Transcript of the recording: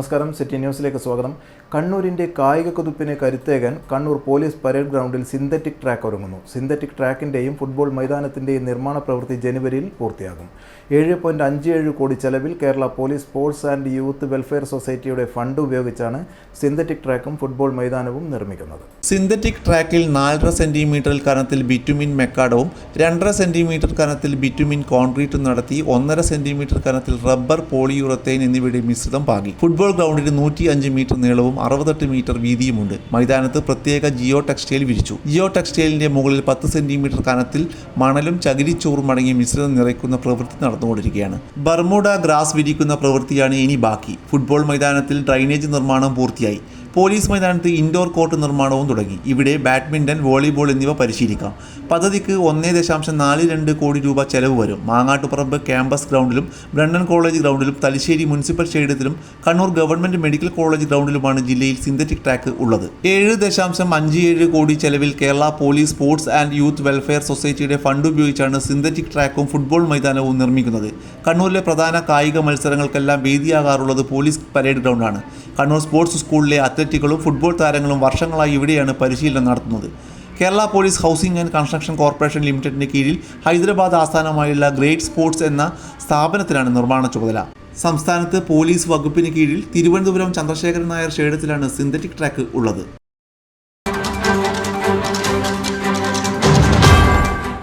നമസ്കാരം. സിറ്റി ന്യൂസിലേക്ക് സ്വാഗതം. കണ്ണൂരിൻ്റെ കായിക കുതിപ്പിനെ കരുത്തേകാൻ കണ്ണൂർ പോലീസ് പരേഡ് ഗ്രൗണ്ടിൽ സിന്തറ്റിക് ട്രാക്ക് ഒരുങ്ങുന്നു. സിന്തറ്റിക് ട്രാക്കിൻ്റെയും ഫുട്ബോൾ മൈതാനത്തിൻ്റെയും നിർമ്മാണ പ്രവൃത്തി ജനുവരിയിൽ പൂർത്തിയാകും. 7.57 കോടി ചെലവിൽ Kerala police sports and youth welfare സൊസൈറ്റിയുടെ ഫണ്ട് ഉപയോഗിച്ചാണ് സിന്തറ്റിക് ട്രാക്കും ഫുട്ബോൾ മൈതാനവും നിർമ്മിക്കുന്നത്. സിന്തറ്റിക് ട്രാക്കിൽ 4.5 സെന്റിമീറ്റർ കനത്തിൽ ബിറ്റുമിൻ മെക്കാഡവും 2.5 സെന്റിമീറ്റർ കനത്തിൽ ബിറ്റുമിൻ കോൺക്രീറ്റും നടത്തി 1.5 സെന്റിമീറ്റർ കനത്തിൽ റബ്ബർ, പോളിയൂറത്തേൻ എന്നിവയുടെ മിശ്രിതം പാകി. ഫുട്ബോൾ ഗ്രൗണ്ടിന് 105 മീറ്റർ നീളവും 68 മീറ്റർ വീതിയുമുണ്ട്. മൈതാനത്ത് പ്രത്യേക ജിയോ ടെക്സ്റ്റൈൽ വിരിച്ചു. ജിയോ ടെക്സ്റ്റൈലിന്റെ മുകളിൽ 10 സെന്റിമീറ്റർ കനത്തിൽ മണലും ചകിരിച്ചോറും അടങ്ങിയ മിശ്രിതം നിറയ്ക്കുന്ന പ്രവൃത്തി നടന്നുകൊണ്ടിരിക്കുകയാണ്. ബർമുഡ ഗ്രാസ് വിരിക്കുന്ന പ്രവൃത്തിയാണ് ഇനി ബാക്കി. ഫുട്ബോൾ മൈതാനത്തിൽ ഡ്രൈനേജ് നിർമ്മാണം പൂർത്തിയായി. പോലീസ് മൈതാനത്ത് ഇൻഡോർ കോർട്ട് നിർമ്മാണവും തുടങ്ങി. ഇവിടെ ബാഡ്മിൻ്റൺ, വോളിബോൾ എന്നിവ പരിശീലിക്കാം. പദ്ധതിക്ക് 1.42 കോടി രൂപ ചെലവ് വരും. മാങ്ങാട്ടുപറമ്പ് ക്യാമ്പസ് ഗ്രൗണ്ടിലും ബ്രണ്ണൻ കോളേജ് ഗ്രൗണ്ടിലും തലശ്ശേരി മുനിസിപ്പൽ സ്റ്റേഡിയത്തിലും കണ്ണൂർ ഗവൺമെൻറ് മെഡിക്കൽ കോളേജ് ഗ്രൗണ്ടിലുമാണ് ജില്ലയിൽ സിന്തറ്റിക് ട്രാക്ക് ഉള്ളത്. 7.57 കോടി ചെലവിൽ Kerala police sports and youth welfare സൊസൈറ്റിയുടെ ഫണ്ട് ഉപയോഗിച്ചാണ് സിന്തറ്റിക് ട്രാക്കും ഫുട്ബോൾ മൈതാനവും നിർമ്മിക്കുന്നത്. കണ്ണൂരിലെ പ്രധാന കായിക മത്സരങ്ങൾക്കെല്ലാം വേദിയാകാറുള്ളത് പോലീസ് പരേഡ് ഗ്രൗണ്ടാണ്. കണ്ണൂർ സ്പോർട്സ് സ്കൂളിലെ അത്ലറ്റുകളും ഫുട്ബോൾ താരങ്ങളും വർഷങ്ങളായി ഇവിടെയാണ് പരിശീലനം നടത്തുന്നത്. Kerala police housing and construction corporation ലിമിറ്റഡിൻ്റെ കീഴിൽ ഹൈദരാബാദ് ആസ്ഥാനമായുള്ള ഗ്രേറ്റ് സ്പോർട്സ് എന്ന സ്ഥാപനത്തിലാണ് നിർമ്മാണ ചുമതല. സംസ്ഥാനത്ത് പോലീസ് വകുപ്പിന് കീഴിൽ തിരുവനന്തപുരം ചന്ദ്രശേഖരൻ നായർ സ്റ്റേഡിയത്തിലാണ് സിന്തറ്റിക് ട്രാക്ക് ഉള്ളത്.